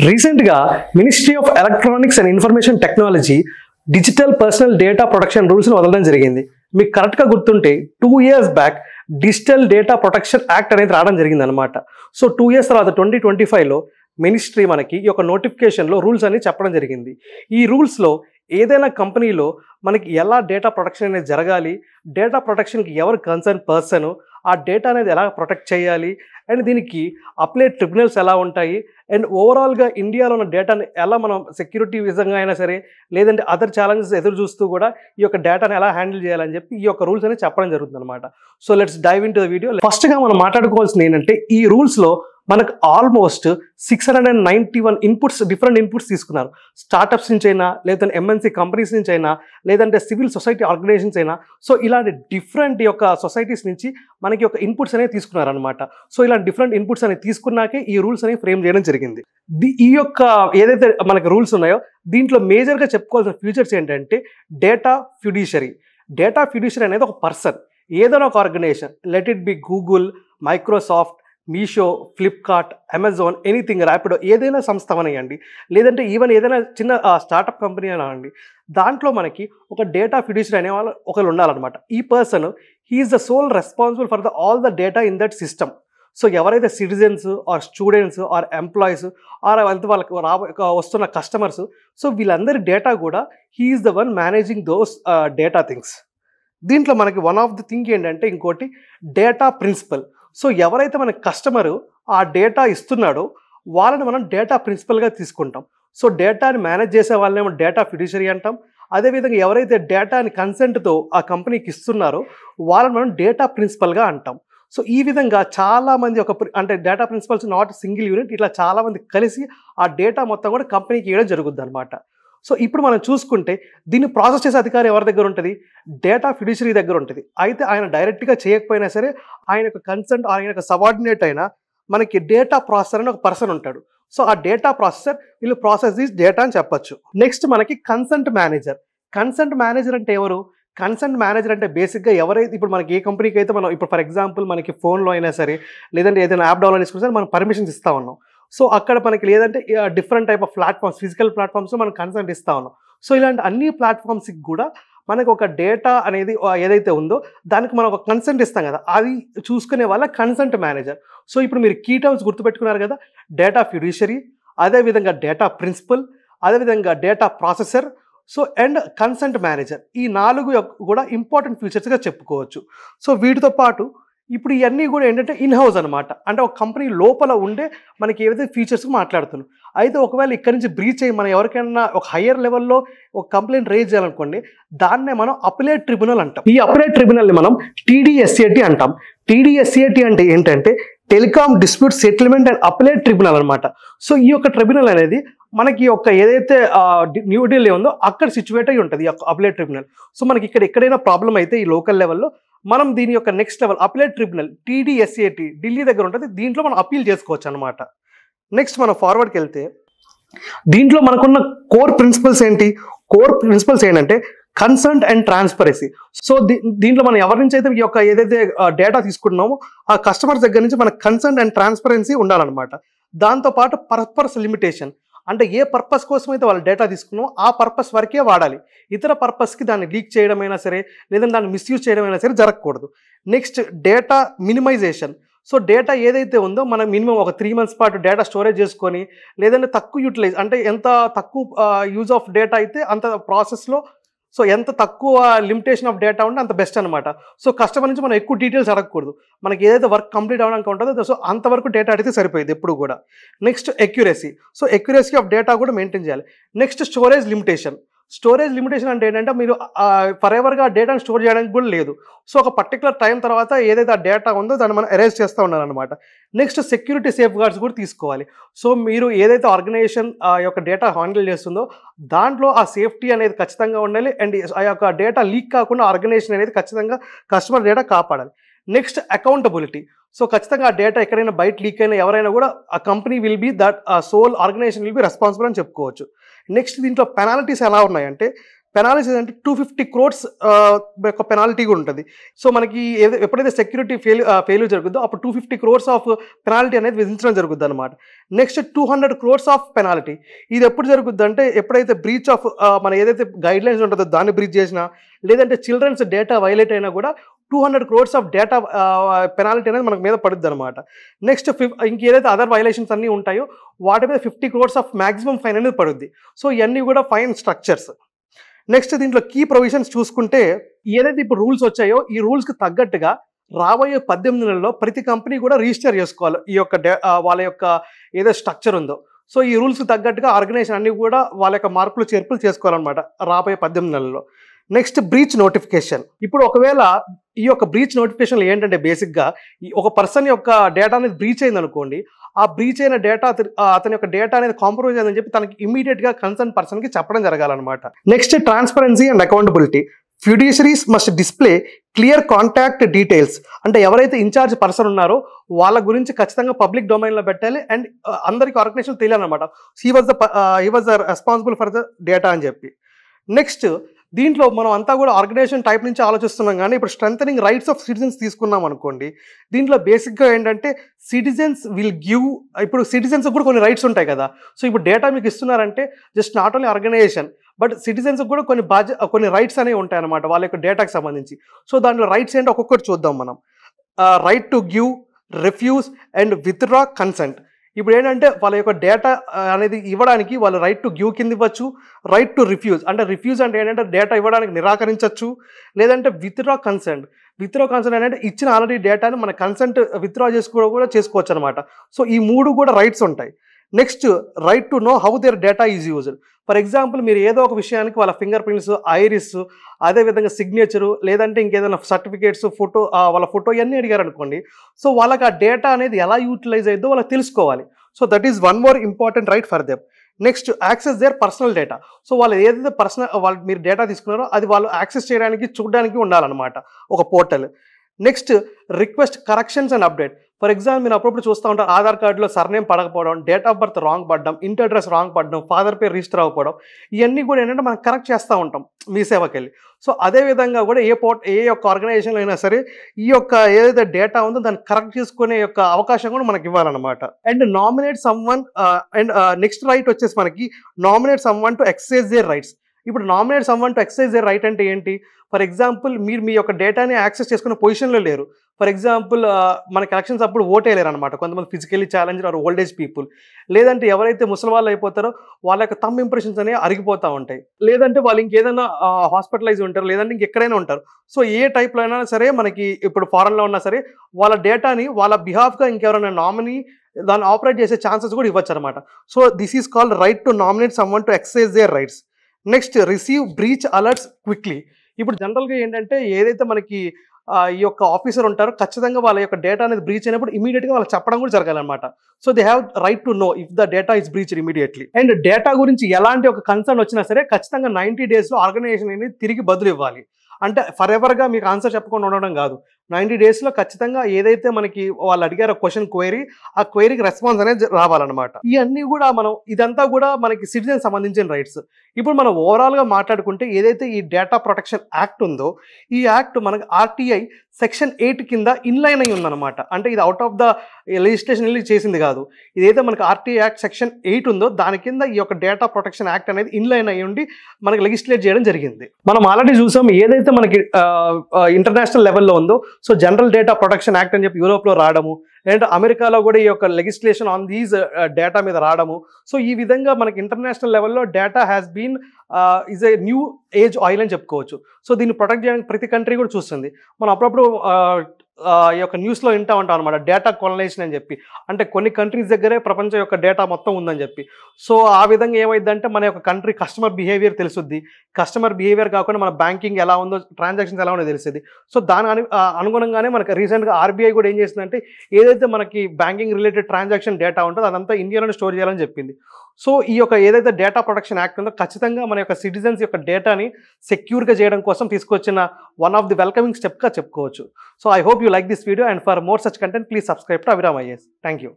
రీసెంట్గా ministry of electronics and information technology digital personal data protection రూల్స్ని వదలడం జరిగింది. మీకు కరెక్ట్గా గుర్తుంటే 2 years back digital data protection act అనేది రావడం జరిగింది అనమాట. సో 2 years తర్వాత 2025లో మినిస్ట్రీ మనకి ఈ యొక్క నోటిఫికేషన్లో రూల్స్ అనేది చెప్పడం జరిగింది. ఈ రూల్స్లో ఏదైనా కంపెనీలో మనకి ఎలా డేటా ప్రొటెక్షన్ అనేది జరగాలి, డేటా ప్రొటెక్షన్కి ఎవరు కన్సర్న్ పర్సన్, ఆ డేటా అనేది ఎలా ప్రొటెక్ట్ చేయాలి అండ్ దీనికి అప్లై ట్రిబ్యునల్స్ ఎలా ఉంటాయి అండ్ ఓవరాల్గా ఇండియాలో ఉన్న డేటాని ఎలా మనం సెక్యూరిటీ విధంగా అయినా సరే లేదంటే అదర్ ఛాలెంజెస్ ఎదురు చూస్తూ కూడా ఈ యొక్క డేటాని ఎలా హ్యాండిల్ చేయాలని చెప్పి ఈ యొక్క రూల్స్ అనేది చెప్పడం జరుగుతుంది అనమాట. So let's dive into the video. ఫస్ట్గా మనం మాట్లాడుకోవాల్సింది ఏంటంటే ఈ రూల్స్లో మనకు ఆల్మోస్ట్ 691 ఇన్పుట్స్, డిఫరెంట్ ఇన్పుట్స్ తీసుకున్నారు. స్టార్టప్స్ నుంచి అయినా లేదంటే ఎంఎన్సీ కంపెనీస్ నుంచి అయినా లేదంటే సివిల్ సొసైటీ ఆర్గనైజేషన్స్ అయినా, సో ఇలాంటి డిఫరెంట్ యొక్క సొసైటీస్ నుంచి మనకి ఒక ఇన్పుట్స్ అనేవి తీసుకున్నారనమాట. సో ఇలాంటి డిఫరెంట్ ఇన్పుట్స్ అనేవి తీసుకున్నాకే ఈ రూల్స్ అనేవి ఫ్రేమ్ చేయడం జరిగింది. ఈ యొక్క ఏదైతే మనకి రూల్స్ ఉన్నాయో దీంట్లో మేజర్గా చెప్పుకోవాల్సిన ఫీచర్స్ ఏంటంటే డేటా ఫ్యూడిషరీ. డేటా ఫ్యూడిషరీ అనేది ఒక పర్సన్, ఏదైనా ఒక organisation, let it be Google, Microsoft, Meesho, Flipkart, Amazon, anything, Rapido, ఏదైనా సంస్థ అనేయండి లేదంటే ఈవెన్ ఏదైనా చిన్న స్టార్టప్ కంపెనీ అనండి, దాంట్లో మనకి ఒక డేటా ఫ్యూడిషరీ అనే వాళ్ళు ఒకరు ఉండాలన్నమాట. ఈ person he is the sole responsible for all the data in that system. So ఎవరైతే citizens or students or employees or వాళ్ళకి వస్తున్న కస్టమర్స్, సో వీళ్ళందరి డేటా కూడా he is the one managing those data things. దీంట్లో మనకి వన్ ఆఫ్ ది థింగ్ ఏంటంటే ఇంకోటి data principal. So ఎవరైతే మన కస్టమరు ఆ డేటా ఇస్తున్నాడో వాళ్ళని మనం డేటా ప్రిన్సిపల్గా తీసుకుంటాం. సో డేటాని మేనేజ్ చేసే వాళ్ళనేమో డేటా ఫిడ్యూషరీ అంటాం. అదేవిధంగా ఎవరైతే డేటాని కన్సెంట్తో ఆ కంపెనీకి ఇస్తున్నారో వాళ్ళని మనం డేటా ప్రిన్సిపల్గా అంటాం. సో ఈ విధంగా చాలామంది అంటే data principles not single unit, ఇట్లా చాలామంది కలిసి ఆ డేటా మొత్తం కూడా కంపెనీకి ఇవ్వడం జరుగుద్ది అనమాట. సో ఇప్పుడు మనం చూసుకుంటే దీన్ని ప్రాసెస్ చేసే అధికారం ఎవరి దగ్గర ఉంటుంది? డేటా ఫిడ్యూషరీ దగ్గర ఉంటుంది. అయితే ఆయన డైరెక్ట్గా చేయకపోయినా సరే ఆయన యొక్క కన్సర్న్, ఆయన యొక్క సబార్డినేట్ అయినా మనకి డేటా ప్రాసెసర్ అని ఒక పర్సన్ ఉంటాడు. సో ఆ డేటా ప్రాసెసర్ వీళ్ళు ప్రాసెస్ దిస్ డేటా అని చెప్పొచ్చు. నెక్స్ట్ మనకి కన్సెంట్ మేనేజర్. కన్సెంట్ మేనేజర్ అంటే ఎవరు? కన్సెంట్ మేనేజర్ అంటే బేసిక్గా ఎవరైతే ఇప్పుడు మనకి ఏ కంపెనీకి అయితే మనం ఇప్పుడు ఫర్ ఎగ్జాంపుల్ మనకి ఫోన్లో అయినా సరే లేదంటే ఏదైనా యాప్ డౌన్లోడ్ చేసుకున్నా సరే మనం పర్మిషన్స్ ఇస్తా ఉన్నాం. సో అక్కడ మనకి లేదంటే different type of platforms, physical ప్లాట్ఫామ్స్లో మనం కన్సెంట్ ఇస్తా ఉన్నాం. సో ఇలాంటి అన్ని ప్లాట్ఫామ్స్కి కూడా మనకు ఒక డేటా అనేది ఏదైతే ఉందో దానికి మనం ఒక కన్సెంట్ ఇస్తాం కదా, అది చూసుకునే వాళ్ళ కన్సెంట్ మేనేజర్. సో ఇప్పుడు మీరు కీ టర్మ్స్ గుర్తుపెట్టుకున్నారు కదా, డేటా ఫ్యూడిషరీ, అదేవిధంగా డేటా ప్రిన్సిపల్, అదేవిధంగా data processor, so and consent manager. ఈ 4 కూడా ఇంపార్టెంట్ ఫీచర్స్గా చెప్పుకోవచ్చు. సో వీటితో పాటు ఇప్పుడు ఇవన్నీ కూడా ఏంటంటే ఇన్ హౌస్ అనమాట. అంటే ఒక కంపెనీ లోపల ఉండే మనకి ఏవైతే ఫీచర్స్ మాట్లాడుతున్నాం. అయితే ఒకవేళ ఇక్కడి నుంచి బ్రీచ్ అయ్యి మనం ఎవరికైనా ఒక హయ్యర్ లెవెల్లో ఒక కంప్లైంట్ రేజ్ చేయాలనుకోండి, దాన్నే మనం అపిలేట్ ట్రిబ్యునల్ అంటాం. ఈ అపిలేట్ ట్రిబ్యునల్ని మనం TDSAT అంటాం. TDSAT అంటే ఏంటంటే telecom dispute settlement and appellate tribunal అనమాట. సో ఈ యొక్క ట్రిబ్యునల్ అనేది మనకి ఒక ఏదైతే న్యూఢిల్లీ ఉందో అక్కడ సిచ్యువేట్ అయ్యి ఉంటుంది ఈ యొక్క అపిలేట్ ట్రిబ్యునల్. సో మనకి ఇక్కడ ఎక్కడైనా ప్రాబ్లం అయితే ఈ లోకల్ లెవెల్లో మనం దీని యొక్క next level appellate tribunal TDSAT Delhi దగ్గర ఉంటుంది, దీంట్లో మనం అపీల్ చేసుకోవచ్చు అనమాట. నెక్స్ట్ మనం ఫార్వర్డ్కి వెళ్తే దీంట్లో మనకున్న కోర్ ప్రిన్సిపల్స్ ఏంటి? కోర్ ప్రిన్సిపల్స్ ఏంటంటే కన్సర్న్ అండ్ ట్రాన్స్పరెన్సీ. సో దీంట్లో మనం ఎవరి నుంచి అయితే ఈ యొక్క ఏదైతే డేటా తీసుకుంటున్నామో ఆ కస్టమర్స్ దగ్గర నుంచి మనకు కన్సర్న్ అండ్ ట్రాన్స్పరెన్సీ ఉండాలన్నమాట. దాంతోపాటు పర్పస్ లిమిటేషన్, అంటే ఏ పర్పస్ కోసం అయితే వాళ్ళు డేటా తీసుకున్నామో ఆ పర్పస్ వరకే వాడాలి. ఇతర పర్పస్కి దాన్ని లీక్ చేయడమైనా సరే లేదంటే దాన్ని మిస్యూజ్ చేయడమైనా సరే జరగకూడదు. Next data minimisation. So data ఏదైతే ఉందో మనం మినిమం ఒక 3 months పాటు డేటా స్టోరేజ్ చేసుకొని లేదంటే తక్కువ యూటిలైజ్, అంటే ఎంత తక్కువ యూజ్ ఆఫ్ డేటా అయితే అంత ప్రాసెస్లో, సో ఎంత తక్కువ లిమిటేషన్ ఆఫ్ డేటా ఉంటే అంత బెస్ట్ అనమాట. సో కస్టమర్ నుంచి మనం ఎక్కువ డీటెయిల్స్ అడగకూడదు. మనకి ఏదైతే వర్క్ కంప్లీట్ అవ్వడానికి ఉంటుందో సో అంతవరకు డేటా అడిగితే సరిపోయింది ఎప్పుడు కూడా. Next accuracy. So accuracy of data కూడా మెయింటైన్ చేయాలి. Next storage limitation. Storage limitation అంటే ఏంటంటే మీరు ఫర్ ఎవర్గా డేటాను స్టోర్ చేయడానికి కూడా లేదు. సో ఒక పర్టికులర్ టైం తర్వాత ఏదైతే ఆ డేటా ఉందో దాన్ని మనం ఎరేజ్ చేస్తూ ఉండాలన్నమాట. నెక్స్ట్ సెక్యూరిటీ సేఫ్ గార్డ్స్ కూడా తీసుకోవాలి. సో మీరు ఏదైతే ఆర్గనైజేషన్ ఆ యొక్క డేటా హ్యాండిల్ చేస్తుందో దాంట్లో ఆ సేఫ్టీ అనేది ఖచ్చితంగా ఉండాలి అండ్ ఆ యొక్క డేటా లీక్ కాకుండా ఆర్గనైజేషన్ అనేది ఖచ్చితంగా కస్టమర్ డేటా కాపాడాలి. Next accountability. సో ఖచ్చితంగా ఆ డేటా ఎక్కడైనా బయట లీక్ అయినా ఎవరైనా కూడా ఆ company will be that sole organisation will be responsible అని చెప్పుకోవచ్చు. నెక్స్ట్ దీంట్లో పెనాల్టీస్ ఎలా ఉన్నాయంటే పెనాలిటీ అంటే 250 crores యొక్క పెనాల్టీ కూడా ఉంటుంది. సో మనకి ఎప్పుడైతే సెక్యూరిటీ ఫెయిల్యూర్ జరుగుతుందో అప్పుడు 250 crores ఆఫ్ పెనాల్టీ అనేది విధించడం జరుగుతుంది అనమాట. Next 200 crores of penalty. ఇది ఎప్పుడు జరుగుద్ది అంటే ఎప్పుడైతే బ్రీచ్ ఆఫ్ మన ఏదైతే గైడ్ లైన్స్ ఉంటుందో దాన్ని బ్రీచ్ చేసినా, లేదంటే చిల్డ్రన్స్ డేటా వైలేట్ అయినా కూడా 200 crores ఆఫ్ డేటా పెనాల్టీ అనేది మనకు మీద పడుద్ది అనమాట. నెక్స్ట్ ఇంకేదైతే అదర్ వైలేషన్స్ అన్నీ ఉంటాయో వాటి మీద 50 crores ఆఫ్ మాక్సిమం ఫైన్ అనేది పడుద్ది. సో ఇవన్నీ కూడా ఫైన్ స్ట్రక్చర్స్. నెక్స్ట్ దీంట్లో కీ ప్రొవిజన్స్ చూసుకుంటే ఏదైతే ఇప్పుడు రూల్స్ వచ్చాయో ఈ రూల్స్కి తగ్గట్టుగా రాబోయే 18 నెలల్లో ప్రతి కంపెనీ కూడా రిజిస్టర్ చేసుకోవాలి ఈ యొక్క వాళ్ళ యొక్క ఏదో స్ట్రక్చర్ ఉందో. సో ఈ రూల్స్కి తగ్గట్టుగా ఆర్గనైజేషన్ అన్ని కూడా వాళ్ళ యొక్క మార్పులు చేర్పులు చేసుకోవాలన్నమాట రాబోయే 18 నెలల్లో. Next breach notification. ఇప్పుడు ఒకవేళ ఈ యొక్క బ్రీచ్ నోటిఫికేషన్లో ఏంటంటే బేసిక్గా ఒక పర్సన్ యొక్క డేటా అనేది బ్రీచ్ అయింది అనుకోండి, ఆ బ్రీచ్ అయిన డేటా అతని యొక్క డేటా అనేది కాంప్రమైజ్ అయిందని చెప్పి తనకి ఇమీడియట్గా కన్సర్న్ పర్సన్కి చెప్పడం జరగాలన్నమాట. Next transparency and accountability. Fiduciaries must display clear contact details. అంటే ఎవరైతే ఇన్ఛార్జ్ పర్సన్ ఉన్నారో వాళ్ళ గురించి ఖచ్చితంగా పబ్లిక్ డొమైన్లో పెట్టాలి అండ్ అందరికి ఆర్గనైజేషన్ తెలియాలన్నమాట. He was the responsible for the data అని చెప్పి. నెక్స్ట్ దీంట్లో మనం అంతా కూడా ఆర్గనైజేషన్ టైప్ నుంచి ఆలోచిస్తున్నాం, కానీ ఇప్పుడు స్ట్రెంథనింగ్ రైట్స్ ఆఫ్ సిటిజన్స్ తీసుకున్నాం అనుకోండి, దీంట్లో బేసిక్గా ఏంటంటే సిటిజన్స్ విల్ గివ్, ఇప్పుడు సిటిజన్స్ కూడా కొన్ని రైట్స్ ఉంటాయి కదా. సో ఇప్పుడు డేటా మీకు ఇస్తున్నారంటే just not only organisation but citizens కూడా కొన్ని రైట్స్ అనేవి ఉంటాయి అన్నమాట వాళ్ళ యొక్క డేటాకి సంబంధించి. సో దాంట్లో రైట్స్ ఏంటో ఒక్కొక్కటి చూద్దాం మనం. Right to give, refuse and withdraw consent. ఇప్పుడు ఏంటంటే వాళ్ళ యొక్క డేటా అనేది ఇవ్వడానికి వాళ్ళు రైట్ టు గివ్ కింద ఇవ్వచ్చు, రైట్ టు రిఫ్యూజ్ అంటే రిఫ్యూజ్ అంటే ఏంటంటే డేటా ఇవ్వడానికి నిరాకరించవచ్చు, లేదంటే విత్డ్రా కన్సెంట్. విత్డ్రా కన్సెంట్ అంటే ఇచ్చిన ఆల్రెడీ డేటాని మన కన్సెంట్ విత్డ్రా చేసుకోవచ్చు అనమాట. సో ఈ మూడు కూడా రైట్స్ ఉంటాయి. Next right to know how their data is used. For example మీరు ఏదో ఒక విషయానికి వాళ్ళ ఫింగర్ ప్రింట్స్, ఐరిస్, అదేవిధంగా సిగ్నేచరు, లేదంటే ఇంకేదైనా సర్టిఫికేట్స్, వాళ్ళ ఫోటో ఇవన్నీ అడిగారు అనుకోండి. సో వాళ్ళకి ఆ డేటా అనేది ఎలా యూటిలైజ్ అయ్యిందో వాళ్ళకి తెలుసుకోవాలి. So that is one more important right for them. Next access there personal data. So వాళ్ళు ఏదైతే వాళ్ళు మీరు డేటా తీసుకున్నారో అది వాళ్ళు యాక్సెస్ చేయడానికి చూడడానికి ఉండాలన్నమాట ఒక portal. Next request corrections and update. For example మీరు అప్పుడప్పుడు చూస్తూ ఉంటారు ఆధార్ కార్డులో సర్నేమ్ పడకపోవడం, డేట్ ఆఫ్ బర్త్ రాంగ్ పడడం, ఇంటి అడ్రస్ రాంగ్ పడడం, ఫాదర్ పేరు రిజిస్టర్ అవ్వకపోవడం, ఇవన్నీ కూడా ఏంటంటే మనం కరెక్ట్ చేస్తూ ఉంటాం మీ సేవకి వెళ్ళి. సో అదేవిధంగా కూడా ఏ యొక్క ఆర్గనైజేషన్లో అయినా సరే ఈ యొక్క ఏదైతే డేటా ఉందో దాన్ని కరెక్ట్ చేసుకునే యొక్క అవకాశం కూడా మనకి ఇవ్వాలన్నమాట. And nominate someone and next right వచ్చేసి మనకి nominate someone to exercise their rights. ఇప్పుడు nominate someone to exercise their right అంటే ఏంటి? ఫర్ ఎగ్జాంపుల్ మీరు మీ యొక్క డేటాని యాక్సెస్ చేసుకునే పొజిషన్లో లేరు. ఫర్ ఎగ్జాంపుల్ మనకి ఎలక్షన్స్ అప్పుడు ఓట్ వేయలేరు అనమాట కొంతమంది physically challenged or old age people, లేదంటే ఎవరైతే ముసలి వాళ్ళు అయిపోతారో వాళ్ళ యొక్క థంబ్ ఇంప్రెషన్స్ అనేవి అరిగిపోతూ ఉంటాయి, లేదంటే వాళ్ళు ఇంకేదైనా హాస్పిటలైజ్ ఉంటారు, లేదంటే ఇంకెక్కడైనా ఉంటారు. సో ఏ టైప్లో అయినా సరే మనకి ఇప్పుడు ఫారెన్లో ఉన్నా సరే వాళ్ళ డేటాని వాళ్ళ బిహాఫ్గా ఇంకెవరైనా నామినీ దాన్ని ఆపరేట్ చేసే ఛాన్సెస్ కూడా ఇవ్వచ్చు అనమాట. So this is called right to nominate someone to exercise their rights. Next receive breach alerts quickly. ఇప్పుడు జనరల్గా ఏంటంటే ఏదైతే మనకి ఈ యొక్క ఆఫీసర్ ఉంటారో ఖచ్చితంగా వాళ్ళ యొక్క డేటా అనేది బ్రీచ్ అయినప్పుడు ఇమీడియట్గా వాళ్ళకి చెప్పడం కూడా జరగాలన్నమాట. So they have right to know if the data is breached immediately. And data గురించి ఎలాంటి ఒక కన్సర్న్ వచ్చినా సరే ఖచ్చితంగా 90 daysలో ఆర్గనైజేషన్ అనేది తిరిగి బదులు ఇవ్వాలి. అంటే ఫర్ ఎవర్గా మీకు ఆన్సర్ చెప్పకుండా ఉండడం కాదు, 90 daysలో ఖచ్చితంగా ఏదైతే మనకి వాళ్ళు అడిగారో క్వశ్చన్ క్వైరీ, ఆ క్వైరీకి రెస్పాన్స్ అనేది రావాలన్నమాట. ఇవన్నీ కూడా ఇదంతా కూడా మనకి సిటిజన్ సంబంధించిన రైట్స్. ఇప్పుడు మనం ఓవరాల్గా మాట్లాడుకుంటే ఏదైతే ఈ డేటా ప్రొటెక్షన్ యాక్ట్ ఉందో ఈ యాక్ట్ మనకి RTI సెక్షన్ 8 కింద ఇన్లైన్ అయి ఉందన్నమాట. అంటే ఇది అవుట్ ఆఫ్ ద లెజిస్లేషన్ వెళ్ళి చేసింది కాదు. ఇదైతే మనకి RTI యాక్ట్ సెక్షన్ 8 ఉందో దాని కింద ఈ యొక్క డేటా ప్రొటెక్షన్ యాక్ట్ అనేది ఇన్లైన్ అయ్యి ఉండి మనకి లెజిస్లేట్ చేయడం జరిగింది. మనం ఆల్రెడీ చూసాం ఏదైతే మనకి ఇంటర్నేషనల్ లెవెల్లో ఉందో, so general data protection act అని చెప్పి యూరోప్లో రావడము, లేదంటే అమెరికాలో కూడా ఈ యొక్క లెజిస్లేషన్ ఆన్ దీస్ డేటా మీద రావడము. సో ఈ విధంగా మనకి ఇంటర్నేషనల్ లెవెల్లో data has been is a new age oil అని చెప్పుకోవచ్చు. సో దీన్ని ప్రొటెక్ట్ చేయడానికి ప్రతి కంట్రీ కూడా చూస్తుంది. మనం అప్పుడప్పుడు ఈ యొక్క న్యూస్లో వింటూ ఉంటాం అనమాట డేటా కొలనైజేషన్ అని చెప్పి. అంటే కొన్ని కంట్రీస్ దగ్గరే ప్రపంచం యొక్క డేటా మొత్తం ఉందని చెప్పి. సో ఆ విధంగా ఏమైందంటే మన యొక్క కంట్రీ కస్టమర్ బిహేవియర్ తెలుసుద్ది. కస్టమర్ బిహేవియర్ కాకుండా మన బ్యాంకింగ్ ఎలా ఉందో, ట్రాన్సాక్షన్స్ ఎలా ఉందో తెలుస్తుంది. సో దాని అనుగుణంగానే మనకి రీసెంట్గా RBI కూడా ఏం చేసిందంటే ఏదైతే మనకి బ్యాంకింగ్ రిలేటెడ్ ట్రాన్సాక్షన్ డేటా ఉంటుందో అదంతా ఇండియాలోనే స్టోర్ చేయాలని చెప్పింది. సో ఈ యొక్క ఏదైతే డేటా ప్రొటెక్షన్ యాక్ట్ ఉందో ఖచ్చితంగా మన యొక్క సిటిజన్స్ యొక్క డేటాని సెక్యూర్గా చేయడం కోసం తీసుకొచ్చిన వన్ ఆఫ్ ది వెల్కమింగ్ స్టెప్గా చెప్పుకోవచ్చు. So I hope you like this video and for more such content please subscribe to Abhiram IAS. Thank you.